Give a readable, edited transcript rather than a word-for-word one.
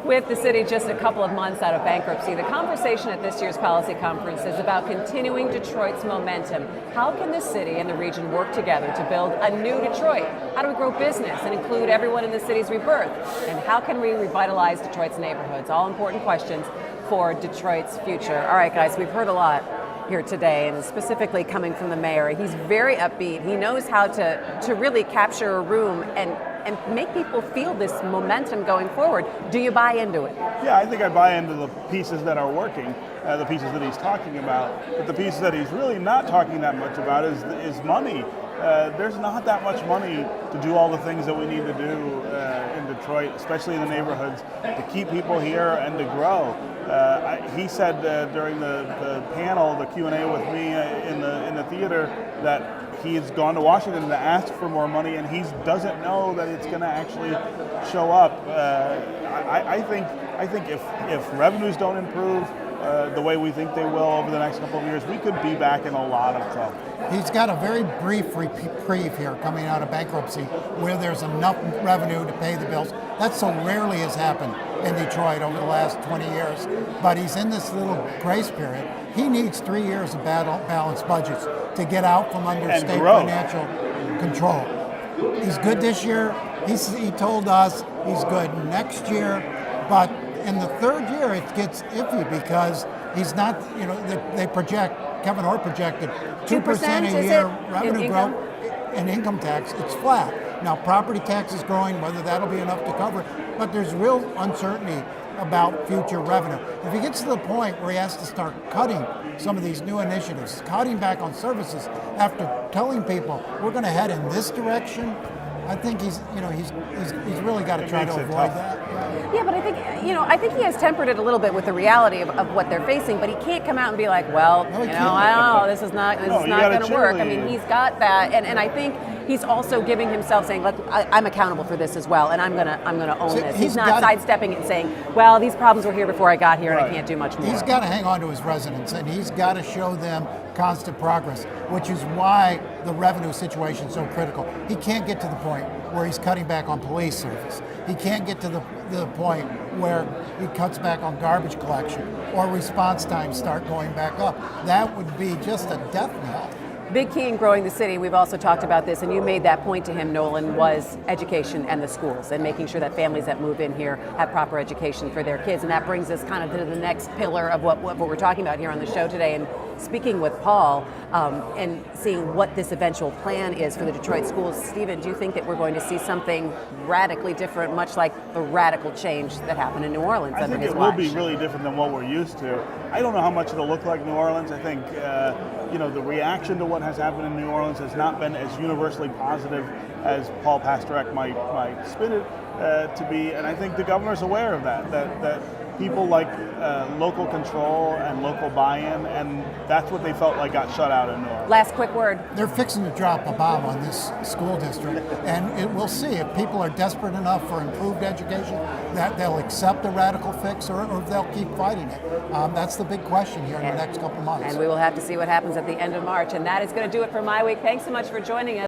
With the city just a couple of months out of bankruptcy, the conversation at this year's policy conference is about continuing Detroit's momentum. How can the city and the region work together to build a new Detroit? How do we grow business and include everyone in the city's rebirth? And how can we revitalize Detroit's neighborhoods? All important questions for Detroit's future. All right, guys, we've heard a lot here today, and specifically coming from the mayor. He's very upbeat. He knows how to really capture a room and make people feel this momentum going forward. Do you buy into it? Yeah, I think I buy into the pieces that are working, the pieces that he's talking about. But the pieces that he's really not talking that much about is money. There's not that much money to do all the things that we need to do in Detroit, especially in the neighborhoods, to keep people here and to grow. He said during the panel, the Q&A with me in the theater, that he's gone to Washington to ask for more money, and he doesn't know that it's going to actually show up. I think if revenues don't improve the way we think they will over the next couple of years, we could be back in a lot of trouble. He's got a very brief reprieve here coming out of bankruptcy where there's enough revenue to pay the bills. That so rarely has happened in Detroit over the last 20 years. But he's in this little grace period. He needs 3 years of balanced budgets to get out from under state financial control. He's good this year. He told us he's good next year. But in the third year, it gets iffy because he's not, they project, Kevin Orr projected 2% a year revenue growth in income tax. It's flat. Now, property tax is growing, whether that'll be enough to cover it, but there's real uncertainty about future revenue. If he gets to the point where he has to start cutting some of these new initiatives, cutting back on services after telling people we're going to head in this direction, I think he's really got to try to avoid that. Yeah, but I think he has tempered it a little bit with the reality of what they're facing. But he can't come out and be like, well, I don't know, this is not going to work. I mean, he's got that, and I think he's also giving himself saying, look, I'm accountable for this as well, and I'm gonna own this. He's not sidestepping it and saying, well, these problems were here before I got here, and I can't do much more. He's got to hang on to his residents, and he's got to show them constant progress, which is why the revenue situation is so critical. He can't get to the point where he's cutting back on police service. He can't get to the point where he cuts back on garbage collection or response times start going back up. That would be just a death knell. Big key in growing the city, we've also talked about this, and you made that point to him, Nolan, was education and the schools, and making sure that families that move in here have proper education for their kids. And that brings us kind of to the next pillar of what we're talking about here on the show today. And speaking with Paul and seeing what this eventual plan is for the Detroit schools, Stephen, do you think that we're going to see something radically different, much like the radical change that happened in New Orleans under his watch? I think it will be really different than what we're used to. I don't know how much it'll look like New Orleans. I think the reaction to what has happened in New Orleans has not been as universally positive as Paul Pasternak might spin it to be, and I think the governor's aware of that people like local control and local buy-in, and that's what they felt like got shut out in New Orleans. Last quick word. They're fixing to drop a bomb on this school district, and we'll see if people are desperate enough for improved education that they'll accept a radical fix, or if they'll keep fighting it. That's the big question here in the next couple months. And we will have to see what happens at the end of March, and that is going to do it for MiWeek. Thanks so much for joining us.